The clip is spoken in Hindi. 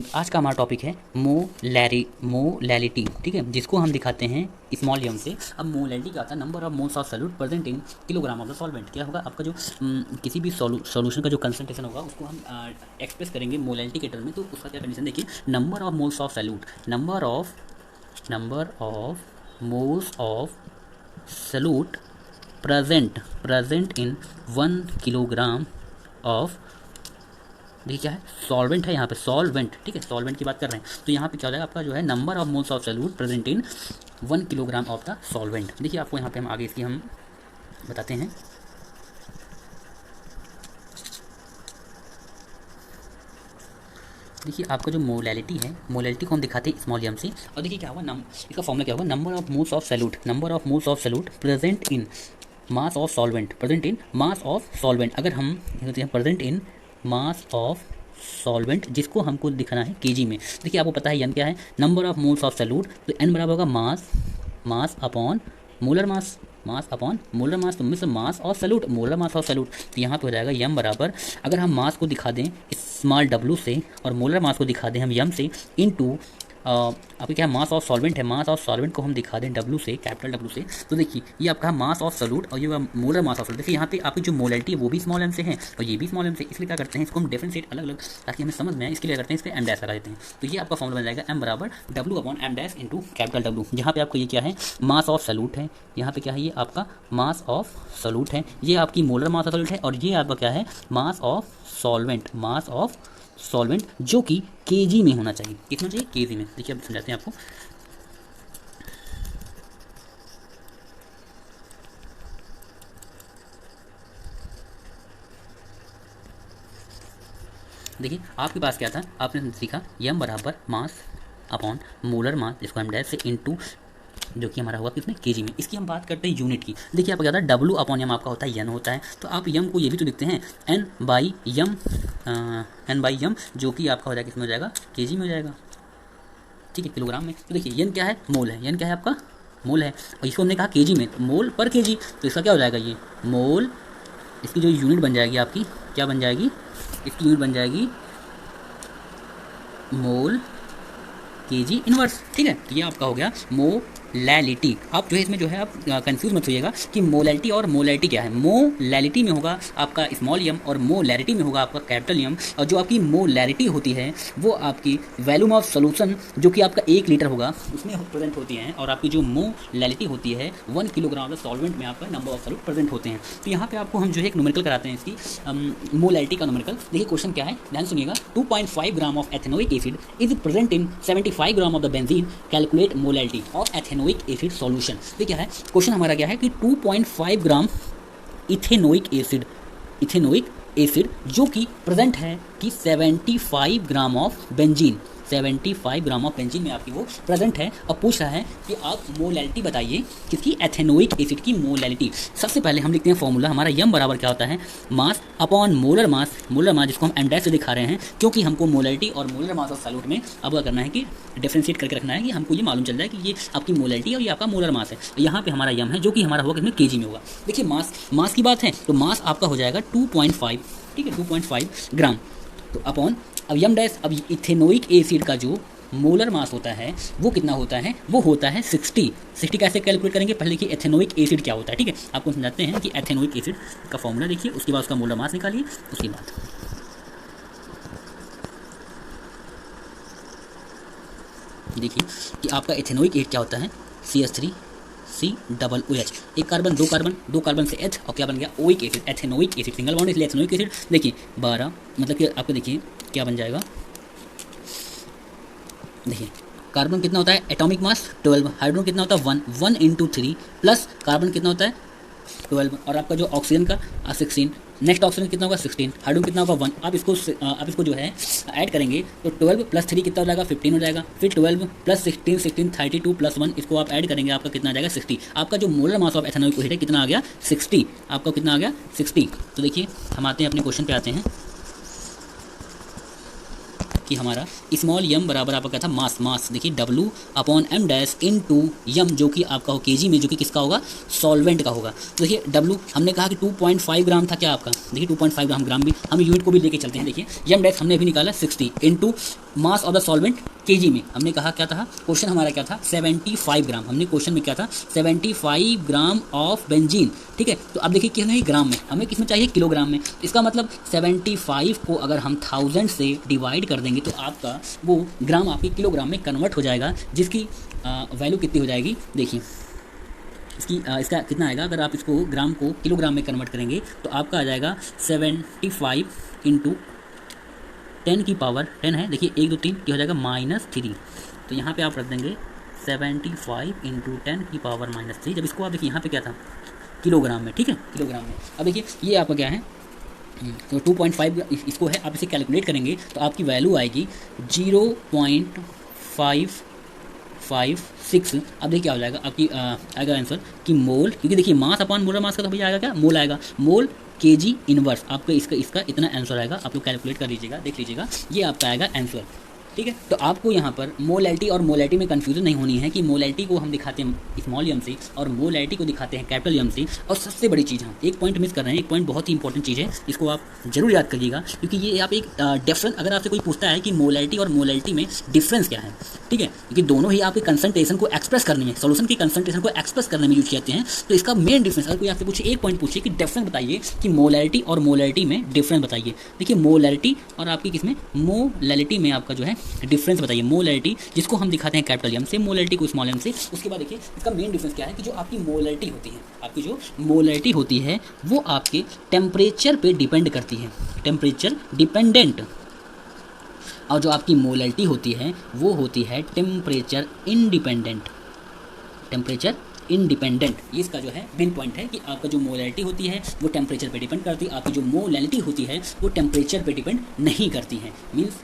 आज का हमारा टॉपिक है मोलैलिटी, ठीक है, जिसको हम दिखाते हैं स्मॉल एम से। अब मोलैलिटी क्या होता है? Number of moles of solute present in kilogram of the solvent. क्या होगा आपका जो किसी भी सॉल्यूशन का जो कंसंट्रेशन होगा उसको हम एक्सप्रेस करेंगे मोलैलिटी के टर्म में। तो उसका क्या कंडीशन देखिए, number of moles of solute, number of moles of solute present in 1 kilogram of, देखिए क्या है, सॉल्वेंट है यहाँ पे, सॉल्वेंट, ठीक है, सॉल्वेंट की बात कर रहे हैं। तो यहाँ पे क्या हो जाएगा आपका जो है number of moles of solute present in 1 kilogram of the solvent. देखिए आपको यहाँ पे हम आगे इसकी हम बताते हैं। देखिए आपका जो मोलैलिटी है, मोलैलिटी को हम दिखाते हैं स्मॉल एम से। और देखिए क्या होगा, इसका फॉर्मूला क्या होगा, number of moles of solute, number of moles of solute present in mass of solvent, present in mass of solvent. अगर हम कहते हैं present in mass of solvent, जिसको हमको दिखाना है केजी में। देखिए आपको पता है एन क्या है, number of moles of solute. तो एन बराबर होगा mass upon molar mass, mass upon molar mass, तो miss mass of solute, molar mass of solute. तो यहाँ पे हो जाएगा यम बराबर, अगर हम मास को दिखा दें स्मॉल डब्लू से और मोलर मास को दिखा दें हम यम से, इनटू आपके क्या मास ऑफ सॉल्वेंट है, मास ऑफ सॉल्वेंट को हम दिखा दें डब्लू से, कैपिटल डब्लू से। तो देखिए ये आपका मास ऑफ सॉल्यूट और ये मोलर मास ऑफ सॉल्यूट। देखिए यहाँ पे आपकी जो मोलैलिटी है वो भी स्मॉल एम से है और ये भी स्मॉल एम से, इसलिए क्या करते हैं इसको हम डिफरेंशिएट अलग अलग ताकि हमें समझ में आए, इसके लिए करते हैं इस पर एम डैश लगा देते हैं। तो ये आपका फॉर्मूला बन जाएगा एम बराबर W upon M dash into capital W, जहाँ पे आपको ये क्या है, मास ऑफ सॉल्यूट है, यहाँ पे क्या है, ये आपका मास ऑफ सॉल्यूट है, ये आपकी मोलर मास ऑफ सॉल्यूट है, और ये आपका क्या है, mass of solvent, mass of solvent, जो कि केजी में होना चाहिए। कितना चाहिए, केजी में। देखिए अब समझाते हैं आपको। देखिए आपके पास क्या था, आपने सीखा यम बराबर मास अपॉन मोलर मास, जिसको हम डैश से इनटू, जो कि हमारा हुआ कितने, केजी में। इसकी हम बात करते हैं यूनिट की। देखिए आपका क्या था, डब्लू अपॉन यम आपका होता है एन होता है, तो आप यम को ये भी तो लिखते हैं एन बाई यम, जो कि आपका हो जाएगा किसमें हो जाएगा, केजी में हो जाएगा, ठीक है, किलोग्राम में। तो देखिए एन क्या है, मोल है, एन क्या है आपका, मोल है, और इसको हमने कहा केजी में, तो मोल पर केजी। तो इसका क्या हो जाएगा, ये मोल, इसकी जो यूनिट बन जाएगी आपकी, क्या बन जाएगी, इसकी यूनिट बन जाएगी मोल केजी इनवर्स, ठीक है। तो ये आपका हो गया मोलैलिटी। आप जो है इसमें जो है आप कंफ्यूज मत होइएगा कि मोलैलिटी और मोलैलिटी क्या है। मोलैलिटी में होगा आपका स्मॉल एम और मोलैलिटी में होगा आपका कैपिटल एम। और जो आपकी मोलैलिटी होती है वो आपकी वॉल्यूम ऑफ सॉल्यूशन, जो कि आपका 1 लीटर होगा, उसमें प्रेजेंट होती हैं। और आपकी जो मोलैलिटी होती है 1 किलोग्राम ऑफ सॉल्वेंट में आपका नंबर ऑफ सॉल्यूट प्रेजेंट होते हैं। तो यहाँ पे आपको हम जो है एक न्यूमेरिकल कराते हैं इसकी मोलैलिटी का न्यूमेरिकल। देखिए क्वेश्चन क्या है, ध्यान सुनिएगा। 2.5 gram of ethanoic acid is present in 75 gram of the benzene, calculate molality of ethanoic acid solution. देखिए क्या है क्वेश्चन हमारा, क्या है कि 2.5 ग्राम इथेनोइक एसिड जो कि प्रेजेंट है कि 75 gram of benzene, 75 gram of benzene में आपकी वो प्रेजेंट है। और पूछ रहा है कि आप मोलैलिटी बताइए किसकी, एथेनोइक एसिड की मोलैलिटी। सबसे पहले हम लिखते हैं फॉर्मूला, हमारा यम बराबर क्या होता है, मास अपॉन मोलर मास, जिसको हम एम डैश से दिखा रहे हैं, क्योंकि हमको मोलैलिटी और मोलर मास ऑफ सॉल्यूट में अब क्या करना है कि डिफरेंशिएट करके रखना है, कि हमको ये मालूम चल जाए कि ये आपकी मोलैलिटी और ये आपका मोलर मास है। यहाँ पे हमारा यम है जो कि हमारा होगा किसमें, केजी में होगा। देखिए मास की बात है तो मास आपका हो जाएगा 2.5, ठीक है, 2.5 ग्राम। तो अपॉन, अब यम डैश, अब इथेनोइक एसिड का जो मोलर मास होता है वो कितना होता है, वो होता है 60। कैसे कैलकुलेट करेंगे, पहले देखिए एथेनोइक एसिड क्या होता है, ठीक है, आपको समझाते हैं कि एथेनोइक एसिड का फॉर्मूला देखिए, उसके बाद उसका मोलर मास निकालिए, उसके बाद देखिए कि आपका एथेनोइक एसिड क्या होता है, CH3COOH, एक कार्बन, दो कार्बन से H, और क्या बन गया, oic acid, ethanoic acid, single bond इसलिए एथेनोइक एसिड। देखिए 12, मतलब कि आपको देखिए क्या बन जाएगा, देखिए कार्बन कितना होता है, एटॉमिक मास 12, हाइड्रोजन कितना होता है 1 इंटू 3, प्लस कार्बन कितना होता है 12, और आपका जो ऑक्सीजन का 16, नेक्स्ट ऑक्सीजन कितना होगा 16, हाइड्रोजन कितना होगा 1। आप इसको जो है ऐड करेंगे तो 12 प्लस 3 कितना हो जाएगा, 15 हो जाएगा। फिर 12 प्लस 16 32 प्लस 1, इसको आप ऐड करेंगे, आपका कितना आ जाएगा 60। आपका जो molar mass of ethanoic acid है कितना आ गया, 60, आपका कितना आ गया 60। तो देखिए हम आते हैं अपने क्वेश्चन पे आते हैं। कि हमारा स्मॉल यम बराबर आपका क्या था, मास देखिए W upon M dash into यम, जो कि आपका हो केजी में, जो कि किसका होगा, सॉल्वेंट का होगा। तो देखिए W हमने कहा कि 2.5 ग्राम था क्या आपका, देखिए 2.5 ग्राम भी हम यूनिट को भी लेके चलते हैं। देखिए यम डैश हमने अभी निकाला 60 into mass of the solvent KG में, हमने कहा क्या था, क्वेश्चन हमारा क्या था 75 ग्राम, हमने क्वेश्चन में क्या था 75 ग्राम ऑफ बेंजीन, ठीक है। तो अब देखिए कितने ग्राम में, हमें किसमें चाहिए, किलोग्राम में। इसका मतलब 75 को अगर हम 1000 से डिवाइड कर देंगे तो आपका वो ग्राम आपके किलोग्राम में कन्वर्ट हो जाएगा, जिसकी वैल्यू कितनी हो जाएगी, देखिए इसका कितना आएगा, अगर आप इसको ग्राम को किलोग्राम में कन्वर्ट करेंगे तो आपका आ जाएगा 75 इंटू 10 की पावर 10 है, देखिए 1 2 3 क्या हो जाएगा -3, तो यहाँ पे आप रख देंगे 75 इंटू 10 की पावर -3। जब इसको आप देखिए यहाँ पे क्या था, किलोग्राम में, ठीक है, किलोग्राम में। अब देखिए ये आपका क्या है, तो 2.5 इसको है, आप इसे कैलकुलेट करेंगे तो आपकी वैल्यू आएगी 0.556। अब देखिए क्या हो जाएगा आपकी आएगा आंसर कि मोल, क्योंकि देखिए मास अपॉन मोलर मास का तो भैया आएगा क्या, मोल आएगा, मोल केजी इनवर्स, आपका इसका इतना आंसर आएगा। आप लोग कैलकुलेट कर लीजिएगा, देख लीजिएगा, ये आपका आएगा आंसर, ठीक है। तो आपको यहाँ पर मोलैलिटी और मोलैलिटी में कन्फ्यूजन नहीं होनी है कि मोलैलिटी को हम दिखाते हैं स्मॉल यम से और मोलैलिटी को दिखाते हैं कैपिटल यम से। और सबसे बड़ी चीज़, हम एक पॉइंट मिस कर रहे हैं, एक पॉइंट बहुत ही इंपॉर्टेंट चीज़ है, इसको आप जरूर याद करिएगा, क्योंकि ये आप एक डिफरेंस, अगर आपसे कोई पूछता है कि मोलैलिटी और मोलैलिटी में डिफरेंस क्या है, ठीक है, क्योंकि दोनों ही आपके कंसंट्रेशन को एक्सप्रेस करने में, सोल्यूशन की कंसंट्रेशन को एक्सप्रेस करने में यूज करते हैं। तो इसका मेन डिफरेंस, अगर कोई आपसे पूछे, एक पॉइंट पूछे कि डिफरेंस बताइए कि मोलैलिटी और मोलैलिटी में डिफरेंस बताइए, देखिए मोलैलिटी और आपकी किसमें, मोलैलिटी में आपका जो है डिफरेंस बताइए। मोलैलिटी जिसको हम दिखाते हैं कैपिटल एम से, मोलैलिटी को स्मॉल एम से। उसके बाद देखिए इसका मेन डिफरेंस क्या है कि जो आपकी मोलैलिटी होती है, आपकी जो मोलैलिटी होती है वो आपके टेम्परेचर पे डिपेंड करती है, टेम्परेचर डिपेंडेंट, और जो आपकी मोलैलिटी होती है वो होती है टेम्परेचर इंडिपेंडेंट, टेम्परेचर इंडिपेंडेंट। ये इसका जो है मेन पॉइंट है कि आपका जो मोलैलिटी होती है वो टेम्परेचर पे डिपेंड करती है, आपकी जो मोलैलिटी होती है वो टेम्परेचर पे डिपेंड नहीं करती है। मीन्स